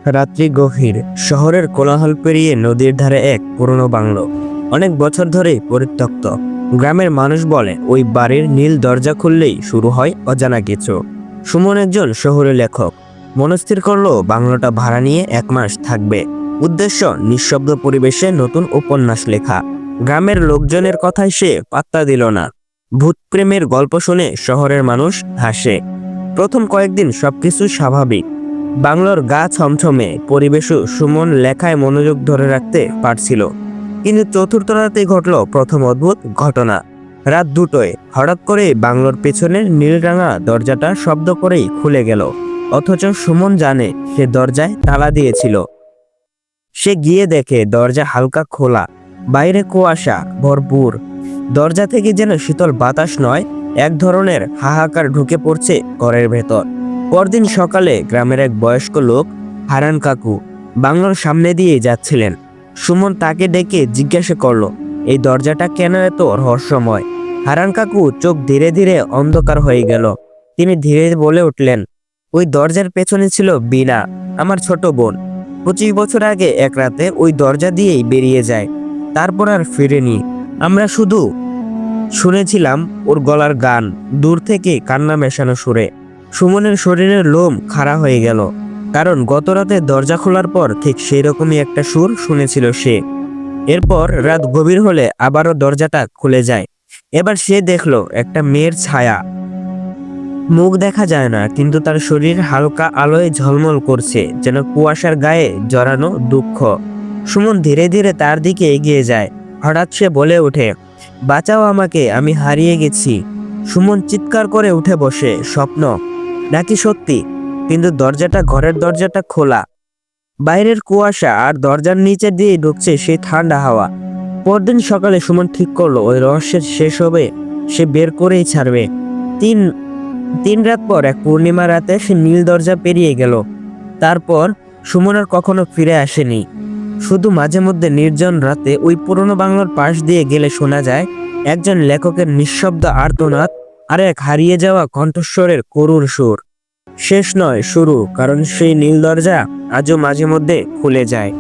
রাত্রি গভীর, শহরের কোলাহল পেরিয়ে নদীর ধারে এক পুরনো বাংলো, অনেক বছর ধরেই পরিত্যক্ত। গ্রামের মানুষ বলে ওই বাড়ির নীল দরজা খুললেই শুরু হয় অজানা কিছু। সুমন একজন শহুরে লেখক, মনস্থির করলো বাংলোটা ভাড়া নিয়ে 1 মাস থাকবে। উদ্দেশ্য নিঃশব্দ পরিবেশে নতুন উপন্যাস লেখা। গ্রামের লোকজনের কথায় সে পাত্তা দিল না। ভূতপ্রেমের গল্প শুনে শহরের মানুষ হাসে। প্রথম কয়েকদিন সবকিছু স্বাভাবিক, বাংলোর গা ছমছমে পরিবেশও সুমন লেখায় মনোযোগ ধরে রাখতে পারছিল। কিন্তু চতুর্থ রাতে ঘটল প্রথম অদ্ভুত ঘটনা। রাত 2টোয় হঠাৎ করে বাংলোর পেছনের নীলরাঙা দরজাটা শব্দ করেই খুলে গেল, অথচ সুমন জানে সে দরজায় তালা দিয়েছিল। সে গিয়ে দেখে দরজা হালকা খোলা, বাইরে কুয়াশা ভরপুর। দরজা থেকে যেন শীতল বাতাস নয়, এক ধরনের হাহাকার ঢুকে পড়ছে ঘরের ভেতর। পরদিন সকালে গ্রামের এক বয়স্ক লোক, হারান কাকু, বাংলোর সামনে দিয়ে যাচ্ছিলেন। সুমন তাকে ডেকে জিজ্ঞাসা করলো, এই দরজাটা কেন এত রহস্যময়? হারান কাকু চোখ ধীরে ধীরে অন্ধকার হয়ে গেল। তিনি ধীরে বলে উঠলেন, ওই দরজার পেছনে ছিল বীণা, আমার ছোট বোন। 25 বছর আগে এক রাতে ওই দরজা দিয়েই বেরিয়ে যায়, তারপর আর ফিরেনি। আমরা শুধু শুনেছিলাম ওর গলার গান, দূর থেকে কান্না মেশানো সুরে। সুমনের শরীরের লোম খাড়া হয়ে গেল, কারণ গত রাতে দরজা খোলার পর ঠিক সেই রকমই একটা সুর শুনেছিল সে। এরপর রাত গভীর হলে আবারও দরজাটা খুলে যায়। এবার সে দেখলো একটা মেয়ের ছায়া। মুখ দেখা যায় না, কিন্তু তার শরীর হালকা আলোয় ঝলমল করছে, যেন কুয়াশার গায়ে জড়ানো দুঃখ। সুমন ধীরে ধীরে তার দিকে এগিয়ে যায়। হঠাৎ সে বলে ওঠে, বাঁচাও আমাকে, আমি হারিয়ে গেছি। সুমন চিৎকার করে উঠে বসে, স্বপ্ন নাকি সত্যি? কিন্তু ঘরের দরজাটা খোলা, বাইরের কুয়াশা আর দরজার নিচে দিয়ে ঢুকছে সেই ঠান্ডা হাওয়া। পরদিন সকালে সুমন ঠিক করলো ওই রহস্যের শেষ হবে সে বের করেই ছাড়বে। তিন রাত পর এক পূর্ণিমা রাতে সে নীল দরজা পেরিয়ে গেল। তারপর সুমন আর কখনো ফিরে আসেনি। শুধু মাঝে মধ্যে নির্জন রাতে ওই পুরনো বাংলার পাশ দিয়ে গেলে শোনা যায় একজন লেখকের নিঃশব্দ আর্তনাদ আর এক হারিয়ে যাওয়া কণ্ঠস্বরের করুণ সুর। শেষ নয়, শুরু, কারণ সেই নীল দরজা আজও মাঝে মধ্যে খুলে যায়।